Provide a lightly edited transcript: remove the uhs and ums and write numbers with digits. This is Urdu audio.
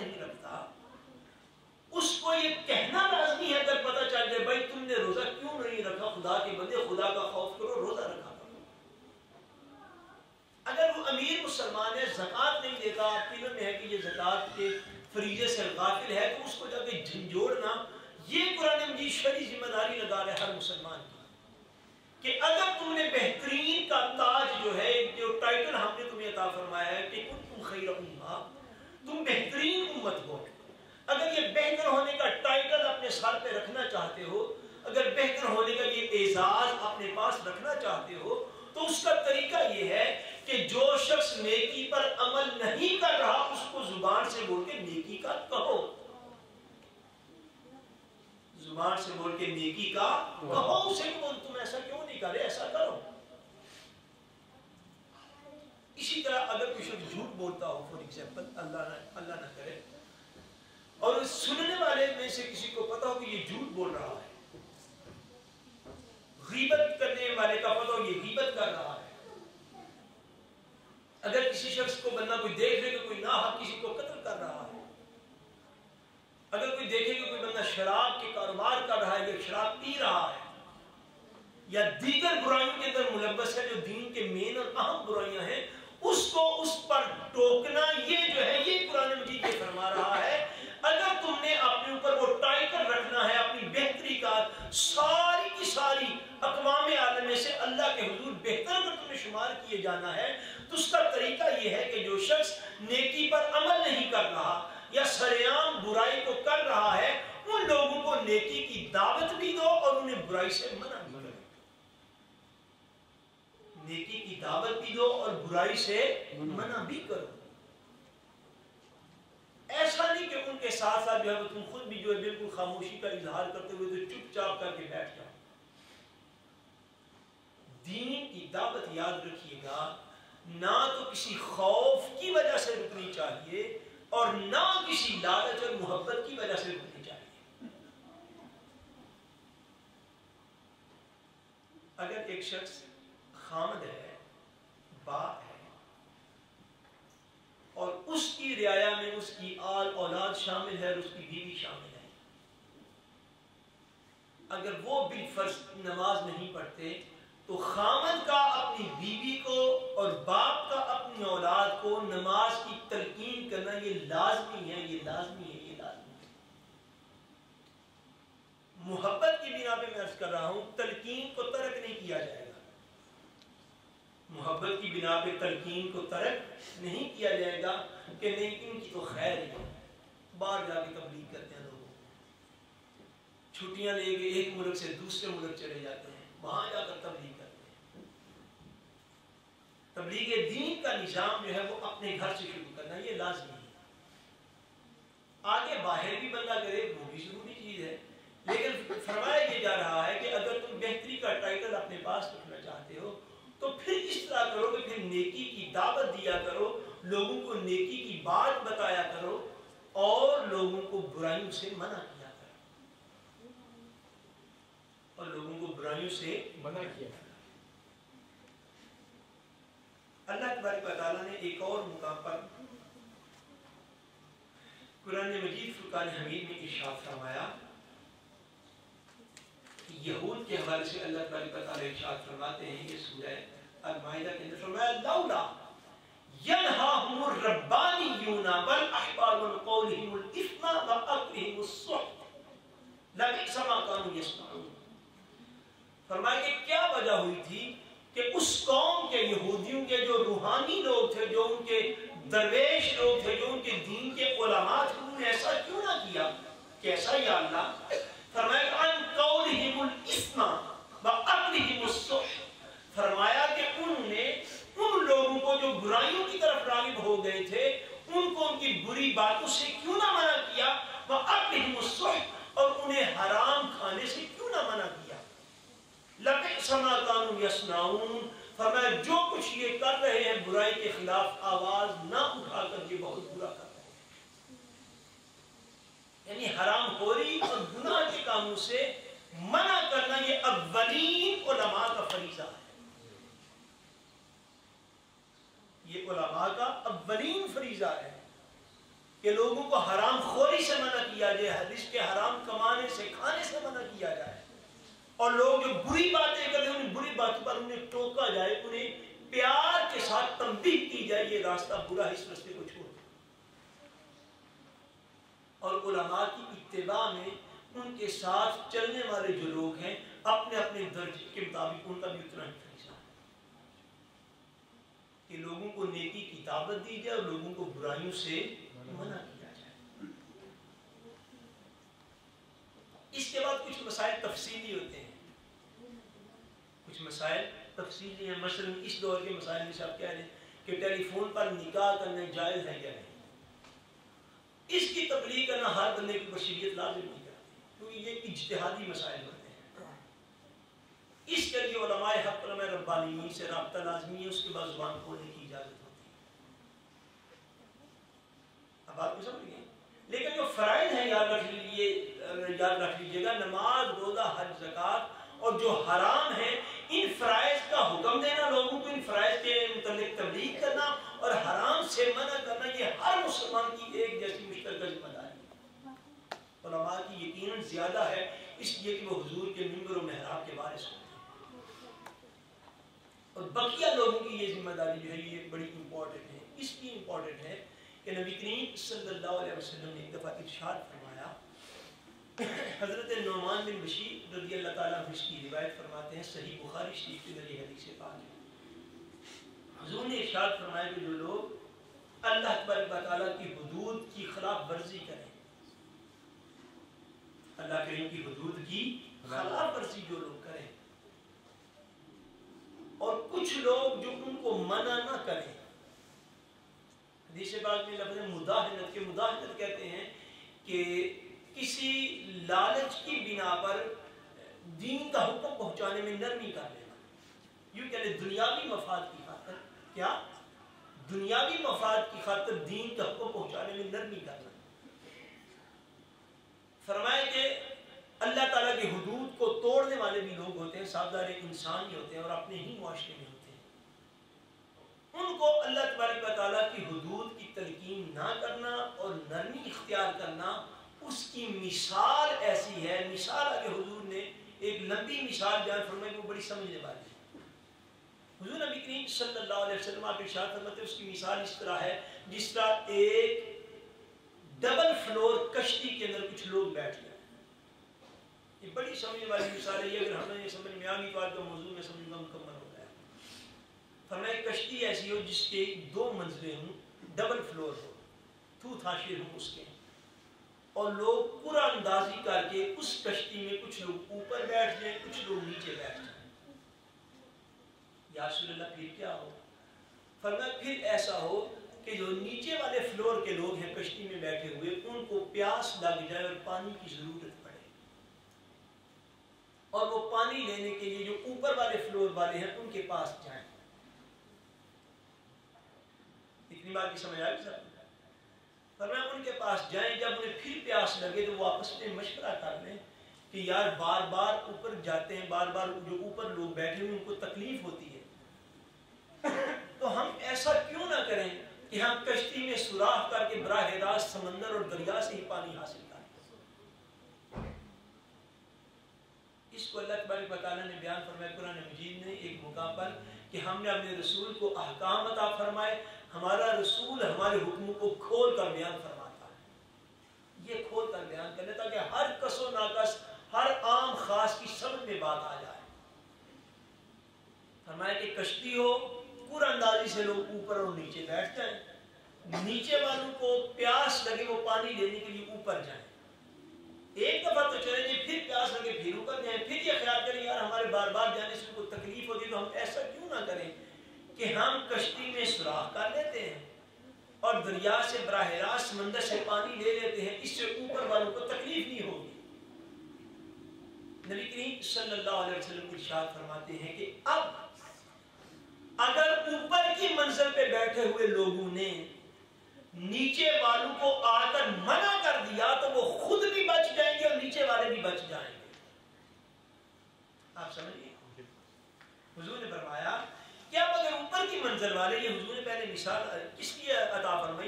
نہیں رکھتا اس کو یہ کہنا لازمی ہے اگر پتہ چل جائے بھائی تم نے روزہ کیوں نہیں رکھا، خدا کے بندے خدا کا خوف کرو، روزہ رکھا کرو۔ اگر وہ امیر مسلمان ہے زکوٰۃ نہیں دیتا، آپ کی علم ہے کہ یہ زکوٰۃ کے فریضے سے غافل ہے، تو اس کو جا کے جھنجھوڑنا، یہ قرآن مجید شرعی ذمہ داری لگا رہا ہے ہر مسلمان کی کہ اگر تم نے بہترین کا تاج جو ہے، جو ٹائٹل ہم نے تمہیں عطا فرمایا ہے کہ کنتم خیر امہ، تم بہترین امت ہو، اگر یہ بہتر ہونے کا ٹائٹل اپنے سر پہ رکھنا چاہتے ہو، اگر بہتر ہونے کا یہ اعزاز اپنے پاس رکھنا چاہتے ہو، تو اس کا طریقہ یہ ہے کہ جو شخص نیکی پر عمل نہیں کر رہا اس کو زبان سے بول کے نیکی کا کہو، زبان سے بول کے نیکی کا کہو اسے کہ تم ایسا کیوں نہیں کر رہے، ایسا کرو۔ اسی طرح اگر کوئی شخص جھوٹ بولتا ہو، فور ایگزامپل، اللہ نہ کرے، اور سننے والے میں سے کسی کو پتا ہو کہ یہ جھوٹ بول رہا ہے، غیبت کرنے والے کا پتا ہو یہ غیبت کر رہا ہے، اگر کسی شخص کو بندہ کوئی دیکھ لے کہ کوئی ناحق کسی کو قتل کر رہا ہے، اگر کوئی دیکھے کہ کوئی بندہ شراب کے کاروبار کر رہا ہے یا شراب پی رہا ہے یا دیگر برائیوں کے اندر ملبس ہے جو دین کے مین اور اہم برائیاں ہیں، اس کو اس پر ٹوکنا، یہ جو ہے یہ قرآن مجید یہ فرما رہا ہے اگر تم نے اپنے اوپر وہ ٹائٹل رکھنا ہے اپنی بہتری کا، ساری کی ساری اقوام عالم میں سے اللہ کے حضور بہتر اگر تمہیں شمار کیے جانا ہے، تو اس کا طریقہ یہ ہے کہ جو شخص نیکی پر عمل نہیں کر رہا یا سریعام برائی کو کر رہا ہے، ان لوگوں کو نیکی کی دعوت بھی دو اور انہیں برائی سے منع بھی کرو، نیکی کی دعوت بھی دو اور برائی سے منع بھی کرو۔ ایسا نہیں کہ ان کے ساتھ ساتھ جو ہے تم خود بھی جو ہے بالکل خاموشی کا اظہار کرتے ہوئے تو چپ چاپ کر کے بیٹھ جاؤ۔ دین کی دعوت یاد رکھیے گا، نہ تو کسی خوف کی وجہ سے رکنی چاہیے اور نہ کسی لالچ اور محبت کی وجہ سے رکنی چاہیے۔ اگر ایک شخص خامد ہے، با ہے، اور اس کی رعایا میں اس کی آل اولاد شامل ہے اور اس کی بیوی شامل ہے، اگر وہ بالفرض نماز نہیں پڑھتے تو خامد کا اپنی بیوی کو اور باپ کا اپنی اولاد کو نماز کی تلقین کرنا یہ لازمی ہے، یہ لازمی ہے، یہ لازمی ہے۔ محبت کی بنا پہ میں عرض کر رہا ہوں، تلقین کو ترک نہیں کیا جائے گا، محبت کی بنا پہ تلقین کو ترک نہیں کیا جائے گا کہ نہیں ان کی تو خیر ہے، باہر جا کے تبلیغ کرتے ہیں، لوگوں چھٹیاں لے کے ایک ملک سے دوسرے ملک چلے جاتے ہیں، وہاں جا کر تبلیغ کرتے ہیں۔ تبلیغ دین کا نظام جو ہے وہ اپنے گھر سے شروع کرنا یہ لازمی ہے، آگے باہر بھی بندہ کرے وہ بھی ضروری چیز ہے، لیکن فرمایا یہ جا رہا ہے کہ اگر تم بہتری کا ٹائٹل اپنے پاس رکھنا چاہتے ہو تو پھر اس طرح کرو کہ پھر نیکی کی دعوت دیا کرو، لوگوں کو نیکی کی بات بتایا کرو اور لوگوں کو برائیوں سے منع کیا کرو، اور لوگوں کو برائیوں سے منع کیا کرو۔ اللہ تبارک و تعالیٰ نے ایک اور مقام پر قرآن مجید فرقان حمید میں ارشاد فرمایا، یہود کے حوالے سے اللہ تبارک و تعالیٰ ارشاد فرماتے ہیں، یہ سورہ المائدہ کے اندر فرمایا، لولا ینہاہم الربانیون والاحبار عن قولہم الاثم واکلہم السحت لبئس ما کانوا یصنعون۔ فرمایا کہ کیا وجہ ہوئی تھی کہ اس قوم کے یہودیوں کے جو روحانی لوگ تھے، جو ان کے درویش لوگ تھے، جو ان کے دین کے علماء تھے، انہوں نے ایسا کیوں نہ کیا؟ کیسا یا اللہ؟ فرمایا کہ ان قولہم الاثم واکلہم السحت، فرمایا کہ انہوں نے ان لوگوں کو جو برائیوں کی طرف راغب ہو گئے تھے ان کو ان کی بری باتوں سے کیوں نہ منع کیا، واکلہم السحت، اور انہیں حرام کھانے سے کیوں نہ منع کیا۔ لبئس ما کانوا یصنعون، فرمایا جو کچھ یہ کر رہے ہیں برائی کے خلاف آواز نہ اٹھا کر یہ بہت برا کر رہے ہیں۔ یعنی حرام خوری اور گناہ کے کاموں سے منع کرنا یہ اولین علماء کا فریضہ ہے، یہ علماء کا اولین فریضہ ہے کہ لوگوں کو حرام خوری سے منع کیا جائے، رزق کے حرام کمانے سے کھانے سے منع کیا جائے، اور لوگ جو بری باتیں کرتے ہیں ان بری باتوں پر انہیں ٹوکا جائے، انہیں پیار کے ساتھ تنبیہ کی جائے یہ راستہ برا ہے، اس راستے کو چھوڑ دو۔ اور علماء کی اتباع میں ان کے ساتھ چلنے والے جو لوگ ہیں اپنے اپنے درجے کے مطابق ان کا بھی اتنا ہی فریضہ ہے کہ لوگوں کو نیکی کی دعوت دی جائے اور لوگوں کو برائیوں سے منع کیا جائے۔ اس کے بعد کچھ مسائل تفصیلی ہوتے ہیں، کچھ مسائل تفصیلی ہیں۔ مثلا اس دور کے مسائل میں آپ کہہ رہے ہیں کہ ٹیلی فون پر نکاح کرنا جائز ہے یا نہیں، اس کی تبلیغ کرنا ہر بندے کی بشریت لازم نہیں کرتی، کیونکہ یہ اجتہادی مسائل ہوتے ہیں۔ اس کے لیے علماء حق، علماء ربانیین سے رابطہ لازمی ہے، اس کے بعد زبان کھولنے کی اجازت ہوتی ہے۔ اب بات کو سمجھ گئے؟ لیکن جو فرائض ہیں یاد رکھ لیجیے گا، نماز، روزہ، حج، زکوٰۃ، اور جو حرام ہیں ان فرائض کا حکم دینا، لوگوں کو ان فرائض کے متعلق تبلیغ کرنا اور حرام سے منع کرنا، یہ ہر مسلمان کی ایک جیسی مشترکہ ذمہ داری ہے۔ علماء کی یقیناً زیادہ ہے، اس لیے کہ وہ حضور کے منبر و محراب کے وارث ہوتے ہیں، اور بقیہ لوگوں کی یہ ذمہ داری جو ہے یہ بڑی امپورٹنٹ ہے۔ اس لیے امپورٹنٹ ہے کہ نبی کریم صلی اللہ علیہ وسلم نے ایک دفعہ ارشاد فرمایا، حضرت نعمان بن بشیر رضی اللہ تعالیٰ عنہ کی روایت فرماتے ہیں، صحیح بخاری شریف کے اندر یہ حدیث پاک ہے، حضور نے ارشاد فرمایا کہ جو لوگ اللہ تبارک و تعالیٰ کی حدود کی خلاف ورزی کریں، اللہ کریم کی حدود کی خلاف ورزی جو لوگ کریں، اور کچھ لوگ جو ان کو منع نہ کریں، حدیث پاک میں لفظ مداہنت کے، مداہنت کہتے ہیں کہ کسی لالچ کی بنا پر دین کا حکم پہنچانے میں نرمی کر لینا، یوں کہ دنیاوی مفاد کی خاطر، کیا دنیاوی مفاد کی خاطر دین کا حکم پہنچانے میں نرمی کرنا۔ فرمایا کہ اللہ تعالیٰ کی حدود کو توڑنے والے بھی لوگ ہوتے ہیں، سادہ انسان ہی ہوتے ہیں اور اپنے ہی معاشرے میں ہوتے ہیں، ان کو اللہ تبارک و تعالیٰ کی حدود کی تلقین نہ کرنا اور نرمی اختیار کرنا، اس کی مثال ایسی ہے، مثال آگے حضور نے ایک لمبی مثال بیان فرمائی کہ وہ بڑی سمجھنے والی ہے۔ حضور نبی کریم صلی اللہ علیہ وسلم آپ ارشاد فرماتے ہیں اس کی مثال اس طرح ہے جس طرح ایک ڈبل فلور کشتی کے اندر کچھ لوگ بیٹھ گئے۔ یہ بڑی سمجھنے والی مثال ہے، یہ اگر ہمیں یہ سمجھ میں آ گئی تو آج کا موضوع میں سمجھنا مکمل ہو گیا۔ فرمایا کشتی ایسی ہو جس کے 2 منزلیں ہوں، ڈبل فلور ہو، تھو تھاشے ہوں اس کے، اور لوگ پورا اندازی کر کے اس کشتی میں کچھ لوگ اوپر بیٹھ جائیں، کچھ لوگ نیچے بیٹھ جائیں۔ یا رسول اللہ پھر کیا ہو؟ فرمایا پھر ایسا ہو کہ جو نیچے والے فلور کے لوگ ہیں کشتی میں بیٹھے ہوئے، ان کو پیاس لگ جائے اور پانی کی ضرورت پڑے، اور وہ پانی لینے کے لیے جو اوپر والے فلور والے ہیں ان کے پاس جائیں۔ اتنی بات کی سمجھ آئی صاحب؟ فرمایا ان کے پاس جائیں، جب انہیں پھر پیاس لگے تو وہ آپس میں مشورہ کر لیں کہ یار بار بار اوپر جاتے ہیں، بار بار جو اوپر لوگ بیٹھے ہوئے ان کو تکلیف ہوتی ہے، تو ہم ایسا کیوں نہ کریں کہ ہم کشتی میں سوراخ کر کے براہ راست سمندر اور دریا سے ہی پانی حاصل کریں۔ اس کو اللہ تبارک و تعالیٰ نے بیان فرمایا قرآن مجید نے ایک مقام پر کہ ہم نے اپنے رسول کو احکام عطا فرمائے، ہمارا رسول ہمارے حکموں کو کھول کر بیان فرماتا ہے، یہ کھول کر بیان کر لیتا کہ ہر کس و ناقص، ہر عام خاص کی سمجھ میں بات آ جائے۔ فرمایا کہ کشتی ہو، پورا اندازی سے لوگ اوپر اور نیچے بیٹھ جائیں، نیچے والوں کو پیاس لگے وہ پانی لینے کے لیے اوپر جائیں، ایک دفعہ تو چلیں گے، پھر پیاس لگے پھر اوپر جائیں، پھر یہ خیال کریں یار ہمارے بار بار جانے سے کوئی تکلیف ہوتی ہے تو ہم ایسا کیوں نہ کریں کہ ہم کشتی میں سوراخ کر لیتے ہیں اور دریا سے براہ راست سمندر سے پانی لے لیتے ہیں، اس سے اوپر والوں کو تکلیف نہیں ہوگی۔ نبی کریم صلی اللہ علیہ وسلم ارشاد فرماتے ہیں کہ اب اگر اوپر کی منزل پہ بیٹھے ہوئے لوگوں نے نیچے والوں کو آ کر منع کر دیا تو وہ خود بھی بچ جائیں گے اور نیچے والے بھی بچ جائیں گے۔ آپ سمجھئے؟ حضور نے فرمایا کہ اب اگر اوپر کی منزل والے، یہ حضور نے پہلے مثال کس لیے عطا فرمائی؟